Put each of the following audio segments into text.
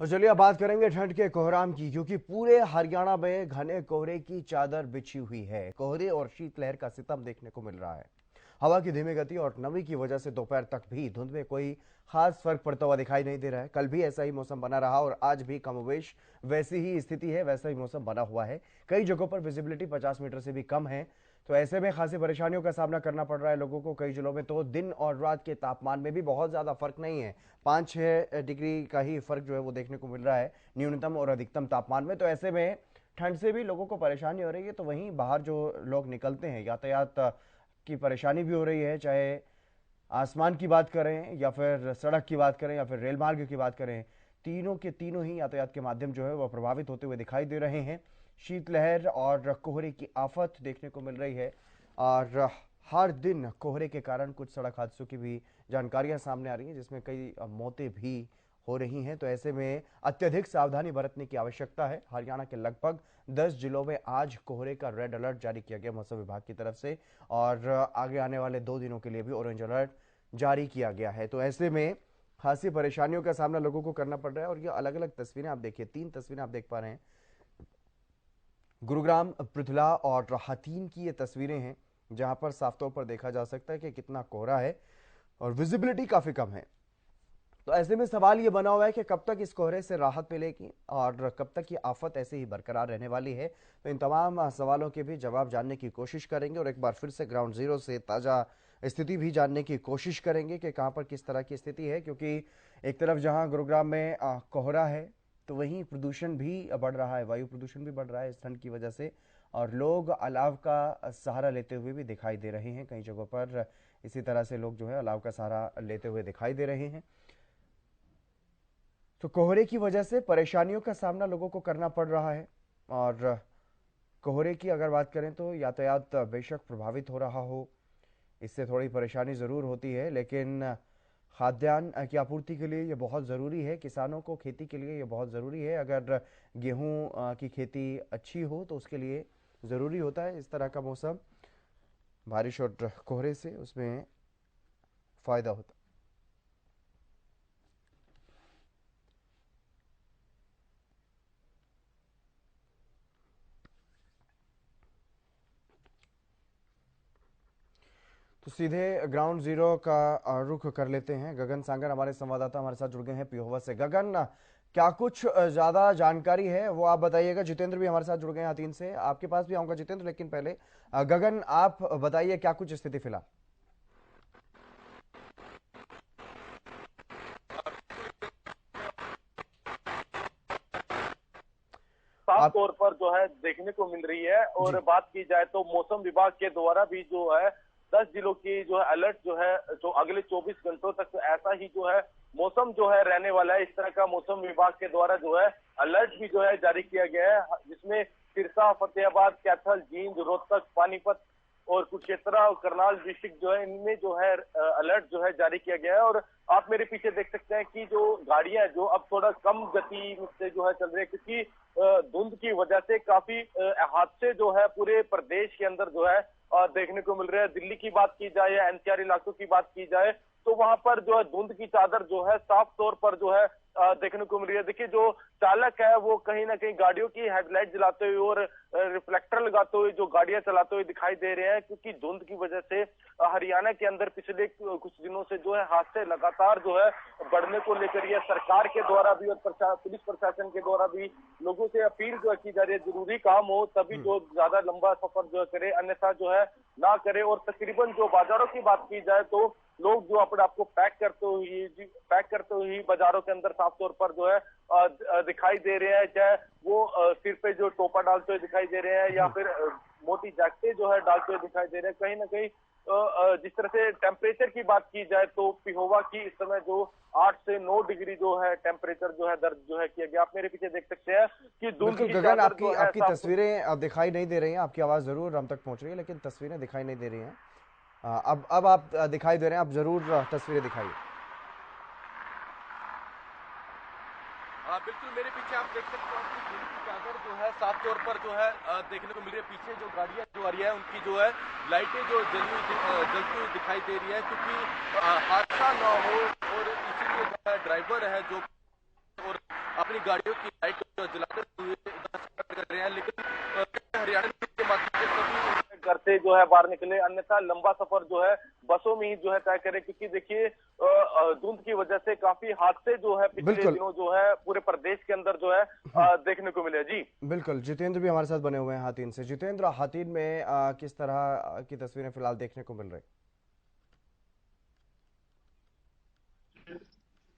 और चलिए अब बात करेंगे ठंड के कोहराम की, क्योंकि पूरे हरियाणा में घने कोहरे की चादर बिछी हुई है। कोहरे और शीतलहर का सितम देखने को मिल रहा है। हवा की धीमी गति और नमी की वजह से दोपहर तक भी धुंध में कोई खास फर्क पड़ता हुआ दिखाई नहीं दे रहा है। कल भी ऐसा ही मौसम बना रहा और आज भी कमोवेश वैसी ही स्थिति है, वैसा ही मौसम बना हुआ है। कई जगहों पर विजिबिलिटी 50 मीटर से भी कम है। तो ऐसे में खासी परेशानियों का सामना करना पड़ रहा है लोगों को। कई जिलों में तो दिन और रात के तापमान में भी बहुत ज़्यादा फर्क नहीं है, 5-6 डिग्री का ही फर्क जो है वो देखने को मिल रहा है न्यूनतम और अधिकतम तापमान में। तो ऐसे में ठंड से भी लोगों को परेशानी हो रही है। तो वहीं बाहर जो लोग निकलते हैं, यातायात की परेशानी भी हो रही है, चाहे आसमान की बात करें या फिर सड़क की बात करें या फिर रेल मार्ग की बात करें। तीनों के तीनों ही यातायात के माध्यम जो है वह प्रभावित होते हुए दिखाई दे रहे हैं। शीतलहर और कोहरे की आफत देखने को मिल रही है और हर दिन कोहरे के कारण कुछ सड़क हादसों की भी जानकारियां सामने आ रही हैं, जिसमें कई मौतें भी हो रही हैं। तो ऐसे में अत्यधिक सावधानी बरतने की आवश्यकता है। हरियाणा के लगभग 10 जिलों में आज कोहरे का रेड अलर्ट जारी किया गया मौसम विभाग की तरफ से, और आगे आने वाले 2 दिनों के लिए भी ऑरेंज अलर्ट जारी किया गया है। तो ऐसे में खासी परेशानियों का सामना लोगों को करना पड़ रहा है। और ये अलग अलग तस्वीरें आप देखिए, 3 तस्वीरें आप देख पा रहे हैं। गुरुग्राम, पृथला और हथीन की ये तस्वीरें हैं, जहां पर साफ तौर पर देखा जा सकता है कि कितना कोहरा है और विजिबिलिटी काफी कम है। तो ऐसे में सवाल ये बना हुआ है कि कब तक इस कोहरे से राहत मिलेगी और कब तक ये आफत ऐसे ही बरकरार रहने वाली है। तो इन तमाम सवालों के भी जवाब जानने की कोशिश करेंगे और एक बार फिर से ग्राउंड जीरो से ताज़ा स्थिति भी जानने की कोशिश करेंगे कि कहाँ पर किस तरह की स्थिति है। क्योंकि एक तरफ जहाँ गुरुग्राम में कोहरा है, तो वहीं प्रदूषण भी बढ़ रहा है, वायु प्रदूषण भी बढ़ रहा है इस ठंड की वजह से। और लोग अलाव का सहारा लेते हुए भी दिखाई दे रहे हैं। कई जगहों पर इसी तरह से लोग जो है अलाव का सहारा लेते हुए दिखाई दे रहे हैं। तो कोहरे की वजह से परेशानियों का सामना लोगों को करना पड़ रहा है। और कोहरे की अगर बात करें तो यातायात बेशक प्रभावित हो रहा हो, इससे थोड़ी परेशानी ज़रूर होती है, लेकिन खाद्यान्न की आपूर्ति के लिए ये बहुत ज़रूरी है। किसानों को खेती के लिए ये बहुत ज़रूरी है। अगर गेहूं की खेती अच्छी हो तो उसके लिए ज़रूरी होता है इस तरह का मौसम, बारिश और कोहरे से उसमें फ़ायदा होता है। तो सीधे ग्राउंड जीरो का रुख कर लेते हैं। गगन सांगर हमारे संवाददाता हमारे साथ जुड़ गए हैं पिहोवा से। गगन, क्या कुछ ज्यादा जानकारी है वो आप बताइएगा। जितेंद्र भी हमारे साथ जुड़ गए हैं हतीन से, आपके पास भी आऊंगा जितेंद्र, लेकिन पहले गगन आप बताइए क्या कुछ स्थिति फिलहाल। साफ आप तौर पर जो है देखने को मिल रही है। और जी। बात की जाए तो मौसम विभाग के द्वारा भी जो है 10 जिलों की जो है अलर्ट जो है, जो अगले 24 घंटों तक तो ऐसा ही जो है मौसम जो है रहने वाला है। इस तरह का मौसम विभाग के द्वारा जो है अलर्ट भी जो है जारी किया गया है, जिसमें सिरसा, फतेहाबाद, कैथल, जींद, रोहतक, पानीपत और कुरुक्षेत्र और करनाल डिस्ट्रिक्ट जो है, इनमें जो है अलर्ट जो है जारी किया गया है। और आप मेरे पीछे देख सकते हैं कि जो गाड़ियां जो अब थोड़ा कम गति से जो है चल रही है, क्योंकि धुंध की वजह से काफी हादसे जो है पूरे प्रदेश के अंदर जो है देखने को मिल रहे हैं। दिल्ली की बात की जाए या एनसीआर इलाकों की बात की जाए तो वहां पर जो है धुंध की चादर जो है साफ तौर पर जो है देखने को मिल रही है। देखिए, जो चालक है वो कहीं ना कहीं गाड़ियों की हेडलाइट जलाते हुए और रिफ्लेक्टर लगाते हुए जो गाड़ियां चलाते हुए दिखाई दे रहे हैं, क्योंकि धुंध की वजह से हरियाणा के अंदर पिछले कुछ दिनों से जो है हादसे लगातार जो है बढ़ने को लेकर यह सरकार के द्वारा भी और पुलिस प्रशासन के द्वारा भी लोगों से अपील जो की जा रही है, जरूरी काम हो तभी जो ज्यादा लंबा सफर जो करे, अन्यथा जो है ना करे। और तकरीबन जो बाजारों की बात की जाए तो लोग जो अपने आप को पैक करते हुए ही बाजारों के अंदर साफ तौर पर जो है दिखाई दे रहे हैं। चाहे वो सिर पे जो टोपा डालते हुए दिखाई दे रहे हैं या फिर मोटी जैकेटें जो है डालते हुए दिखाई दे रहे हैं। कहीं ना कहीं जिस तरह से टेम्परेचर की बात की जाए तो पिहोवा की इस समय जो 8 से 9 डिग्री जो है टेम्परेचर जो है दर्ज जो है किया गया। आप मेरे पीछे देख सकते हैं कि धुंध बिल्कुल की गगन, चादर आपकी जो है आपकी साफ। तस्वीरें अब दिखाई नहीं दे रही हैं। आपकी आवाज़ ज़रूर हम तक पहुंच रही है, लेकिन तस्वीरें दिखाई नहीं दे रही हैं। अब आप दिखाई दे रहे हैं, आप ज़रूर तस्वीरें दिखाइए। हाँ बिल्कुल, मेरे पीछे आप देख सकते हो कि धुंध की चादर जो है साफ तौर पर जो है देखने को मिल रही है। पीछे जो गाड़ियां जो आ रही है उनकी जो है लाइटें जो जलती हुई दिखाई दे रही है, क्योंकि हादसा ना हो और इसीलिए जो है ड्राइवर है जो और अपनी गाड़ियों की लाइट जलाते हुए सफर कर रहे हैं, लेकिन हरियाणा के माध्यम से सभी घर से जो है बाहर निकले, अन्यथा लंबा सफर जो है बसों में ही जो है तय करें, क्योंकि देखिए धुंध की वजह से काफी हादसे जो है पिछले बिल्कुल। दिनों जो है पूरे प्रदेश के अंदर जो है देखने को मिले। जी बिल्कुल, जितेंद्र भी हमारे साथ बने हुए हैं हाथीन से। जितेंद्र, हाथीन में किस तरह की तस्वीरें फिलहाल देखने को मिल रही?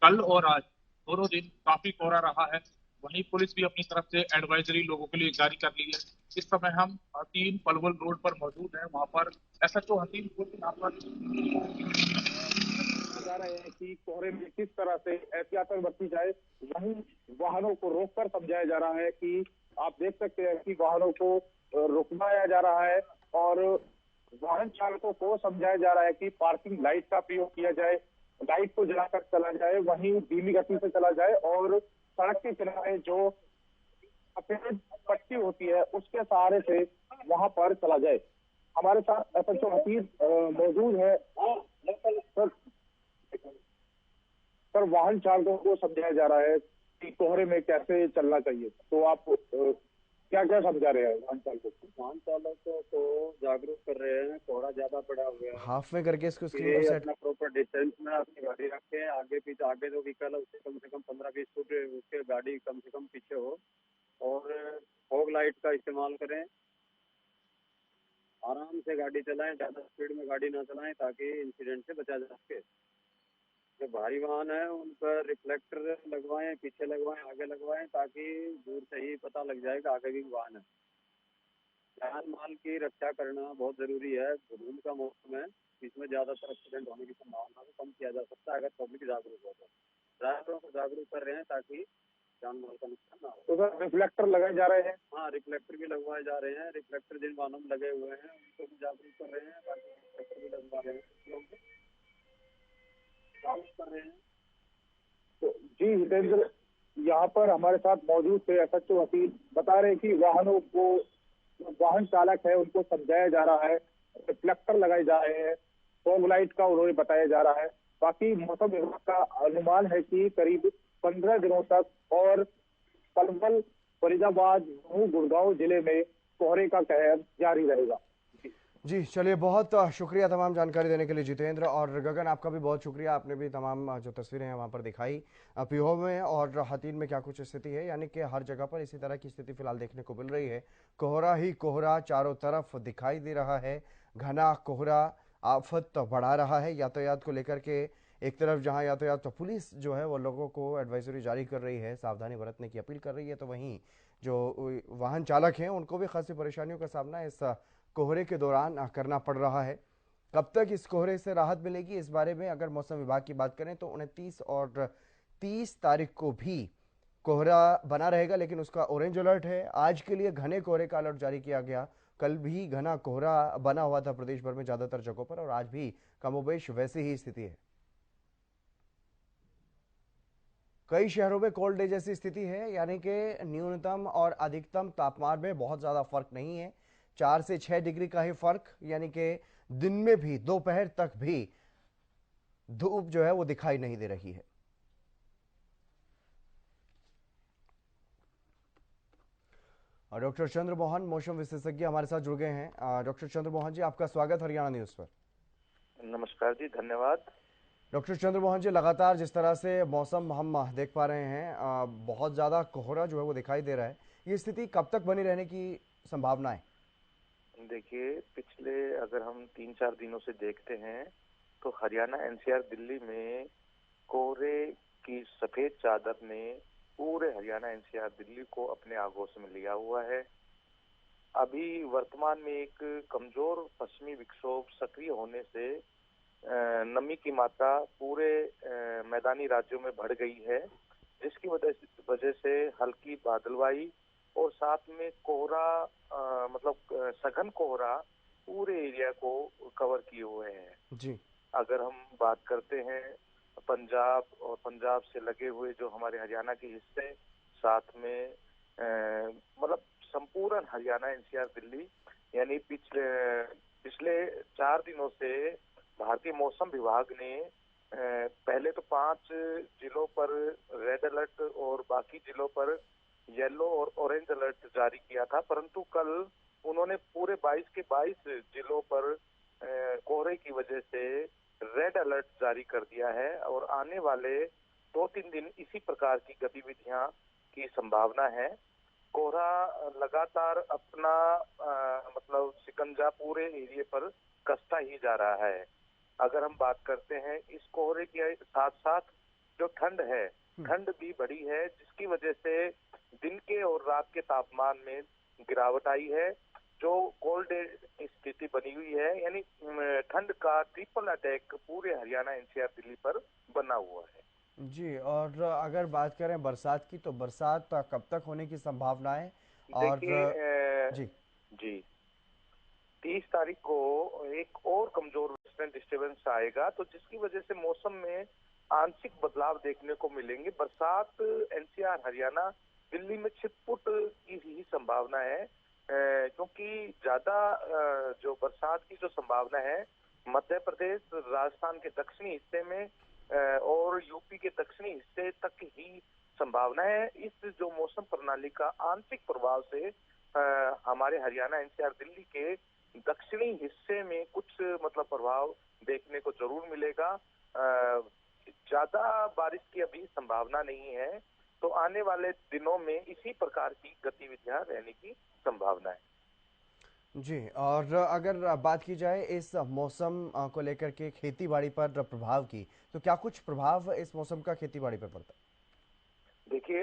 कल और आज दोनों दिन काफी कोहरा रहा है। वहीं पुलिस भी अपनी तरफ से एडवाइजरी लोगों के लिए जारी कर ली है। इस समय हम हसीन पलवल रोड पर मौजूद हैं। वहां पर एसएचओ हसीन खुद यहाँ पर जा रहे हैं कि कोहरे में किस तरह से एहतियात बरती जाए। वहीं वाहनों को रोककर समझाया जा रहा है कि आप देख सकते हैं कि वाहनों को रुकवाया जा रहा है और वाहन चालकों को समझाया जा रहा है कि पार्किंग लाइट का प्रयोग किया जाए, लाइट को जलाकर चला जाए, वहीं धीमी गति से चला जाए और सड़क के किनारे जो सफेद पट्टी होती है उसके सहारे से वहां पर चला जाए। हमारे साथ एसएचओ हफीज मौजूद है। सर, सर वाहन चालकों को समझाया जा रहा है कि कोहरे में कैसे चलना चाहिए, तो आप क्या क्या समझा रहे हैं वाहन चालकों को? वाहन चालकों को जागरूक कर रहे हैं। कोहरा ज्यादा पड़ा हुआ है, हाफ में करके इसको स्क्रीन पर ये सेट। अपना प्रॉपर डिस्टेंस में अपनी गाड़ी रखें। आगे पीछे, आगे जो व्हीकल है उससे कम से कम 15-20 फुट उसके गाड़ी कम से कम पीछे हो और फॉग लाइट का इस्तेमाल करें। आराम से गाड़ी चलाएं, ज्यादा स्पीड में गाड़ी ना चलाएं ताकि इंसिडेंट से बचा जा सके। जो भारी वाहन है उन पर रिफ्लेक्टर लगवाएं, पीछे लगवाएं, आगे लगवाएं ताकि दूर से ही पता लग जाएगा आगे भी वाहन है। जान माल की रक्षा करना बहुत जरूरी है। धुंध का मौसम है, इसमें ज्यादातर एक्सीडेंट होने की संभावना को कम किया जा सकता है अगर पब्लिक जागरूक हो तो। ड्राइवरों को जागरूक कर रहे हैं ताकि जान माल का नुकसान ना हो। तो सर रिफ्लेक्टर लगाए जा रहे हैं। हाँ, रिफ्लेक्टर भी लगवाए जा रहे हैं। रिफ्लेक्टर जिन वाहनों में लगे हुए हैं उनको भी जागरूक कर रहे हैं, बाकी रिफ्लेक्टर भी लगवा रहे हैं, लोग जागरूक कर रहे हैं। तो जी जितेंद्र, यहाँ पर हमारे साथ मौजूद थे एसएचओ हसीन, बता रहे हैं कि वाहनों को, वाहन चालक है उनको समझाया जा रहा है, रिफ्लेक्टर लगाए जा रहे हैं, फॉग लाइट का उन्होंने बताया जा रहा है। बाकी मौसम विभाग का अनुमान है कि करीब 15 दिनों तक और पलवल, फरीदाबाद, गुड़गांव जिले में कोहरे का कहर जारी रहेगा। जी चलिए, बहुत शुक्रिया तमाम जानकारी देने के लिए जितेंद्र। और गगन, आपका भी बहुत शुक्रिया, आपने भी तमाम जो तस्वीरें हैं वहाँ पर दिखाई। पीहो में और हाथीन में क्या कुछ स्थिति है, यानी कि हर जगह पर इसी तरह की स्थिति फिलहाल देखने को मिल रही है। कोहरा ही कोहरा चारों तरफ दिखाई दे रहा है। घना कोहरा आफत बढ़ा रहा है यातायात को लेकर के। एक तरफ जहाँ यातायात तो पुलिस जो है वो लोगों को एडवाइजरी जारी कर रही है, सावधानी बरतने की अपील कर रही है, तो वहीं जो वाहन चालक हैं उनको भी खासी परेशानियों का सामना इस कोहरे के दौरान करना पड़ रहा है। कब तक इस कोहरे से राहत मिलेगी, इस बारे में अगर मौसम विभाग की बात करें तो 29 और 30 तारीख को भी कोहरा बना रहेगा, लेकिन उसका ऑरेंज अलर्ट है। आज के लिए घने कोहरे का अलर्ट जारी किया गया। कल भी घना कोहरा बना हुआ था प्रदेश भर में ज्यादातर जगहों पर, और आज भी कमोबेश वैसी ही स्थिति है। कई शहरों में कोल्ड डे जैसी स्थिति है, यानी कि न्यूनतम और अधिकतम तापमान में बहुत ज्यादा फर्क नहीं है। 4 से 6 डिग्री का ही फर्क, यानी कि दिन में भी दोपहर तक भी धूप जो है वो दिखाई नहीं दे रही है। और डॉक्टर चंद्रमोहन, मौसम विशेषज्ञ, हमारे साथ जुड़ गए हैं। डॉक्टर चंद्रमोहन जी, आपका स्वागत हरियाणा न्यूज पर। नमस्कार जी, धन्यवाद। डॉक्टर चंद्रमोहन जी, लगातार जिस तरह से मौसम हम देख पा रहे हैं, बहुत ज़्यादा कोहरा जो है वो दिखाई दे रहा है। ये स्थिति कब तक बनी रहने की संभावना है? देखिए, पिछले अगर हम 3-4 दिनों से देखते हैं तो हरियाणा, एनसीआर, दिल्ली में कोहरे की सफेद चादर ने पूरे हरियाणा, एनसीआर, दिल्ली को अपने आगोश में लिया हुआ है। अभी वर्तमान में एक कमजोर पश्चिमी विक्षोभ सक्रिय होने से नमी की मात्रा पूरे मैदानी राज्यों में बढ़ गई है, जिसकी वजह से हल्की बादलवाई और साथ में कोहरा, मतलब सघन कोहरा पूरे एरिया को कवर किए हुए हैं जी। अगर हम बात करते हैं पंजाब और पंजाब से लगे हुए जो हमारे हरियाणा के हिस्से, साथ में मतलब संपूर्ण हरियाणा, एनसीआर, दिल्ली, यानी पिछले 4 दिनों से भारतीय मौसम विभाग ने पहले तो 5 जिलों पर रेड अलर्ट और बाकी जिलों पर येलो और ऑरेंज अलर्ट जारी किया था, परंतु कल उन्होंने पूरे 22 के 22 जिलों पर कोहरे की वजह से रेड अलर्ट जारी कर दिया है और आने वाले 2-3 दिन इसी प्रकार की गतिविधियां की संभावना है। कोहरा लगातार अपना मतलब शिकंजा पूरे एरिया पर कसता ही जा रहा है। अगर हम बात करते हैं इस कोहरे के साथ साथ जो ठंड है, ठंड भी बढ़ी है, जिसकी वजह से दिन के और रात के तापमान में गिरावट आई है, जो कोल्ड स्थिति बनी हुई है, यानी ठंड का ट्रिपल अटैक पूरे हरियाणा एनसीआर दिल्ली पर बना हुआ है। जी, और अगर बात करें बरसात की, तो बरसात कब तक होने की संभावना है? और देखिए जी जी 30 तारीख को एक और कमजोर वेस्टर्न डिस्टर्बेंस आएगा, तो जिसकी वजह से मौसम में आंशिक बदलाव देखने को मिलेंगे। बरसात एनसीआर हरियाणा दिल्ली में छिटपुट की ही संभावना है, क्योंकि ज्यादा जो बरसात की जो संभावना है मध्य प्रदेश, राजस्थान के दक्षिणी हिस्से में और यूपी के दक्षिणी हिस्से तक ही संभावना है। इस जो मौसम प्रणाली का आंशिक प्रभाव से हमारे हरियाणा एनसीआर दिल्ली के दक्षिणी हिस्से में कुछ मतलब प्रभाव देखने को जरूर मिलेगा। ज्यादा बारिश की अभी संभावना नहीं है, तो आने वाले दिनों में इसी प्रकार की गतिविधियां रहने की संभावना है। जी, और अगर बात की जाए इस मौसम को लेकर के खेती बाड़ी पर प्रभाव की, तो क्या कुछ प्रभाव इस मौसम का खेती बाड़ी पर पड़ता देखिए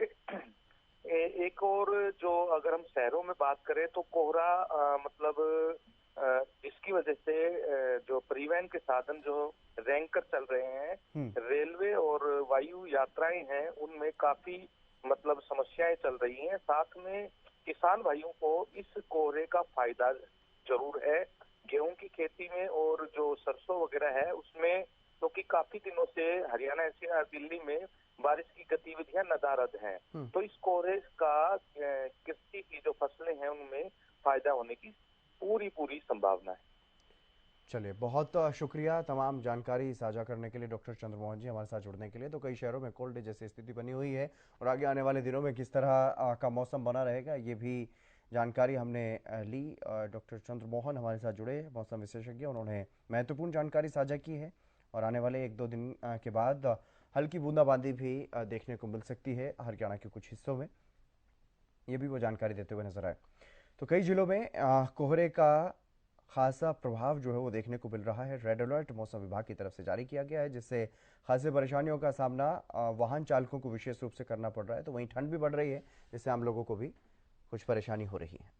एक और जो अगर हम शहरों में बात करें तो कोहरा मतलब इसकी वजह से जो परिवहन के साधन जो रैंकर चल रहे हैं, है? रेलवे और वायु यात्राएं हैं, उनमें काफी मतलब समस्याएं चल रही हैं। साथ में किसान भाइयों को इस कोहरे का फायदा जरूर है। गेहूं की खेती में और जो सरसों वगैरह है उसमें, क्योंकि काफी दिनों से हरियाणा एनसीआर दिल्ली में बारिश की गतिविधियां नदारद हैं, तो इस कोहरे का कृषि की जो फसलें हैं उनमें फायदा होने की पूरी संभावना है। चलिए, बहुत शुक्रिया तमाम जानकारी साझा करने के लिए डॉक्टर चंद्रमोहन जी, हमारे साथ जुड़ने के लिए। तो कई शहरों में कोल्ड डे जैसी स्थिति बनी हुई है और आगे आने वाले दिनों में किस तरह का मौसम बना रहेगा, ये भी जानकारी हमने ली। डॉक्टर चंद्रमोहन हमारे साथ जुड़े, मौसम विशेषज्ञ, उन्होंने महत्वपूर्ण जानकारी साझा की है और आने वाले 1-2 दिन के बाद हल्की बूंदाबांदी भी देखने को मिल सकती है हरियाणा के कुछ हिस्सों में, ये भी वो जानकारी देते हुए नजर आए। तो कई जिलों में कोहरे का खासा प्रभाव जो है वो देखने को मिल रहा है। रेड अलर्ट मौसम विभाग की तरफ से जारी किया गया है, जिससे खासी परेशानियों का सामना वाहन चालकों को विशेष रूप से करना पड़ रहा है। तो वहीं ठंड भी बढ़ रही है, जिससे आम लोगों को भी कुछ परेशानी हो रही है।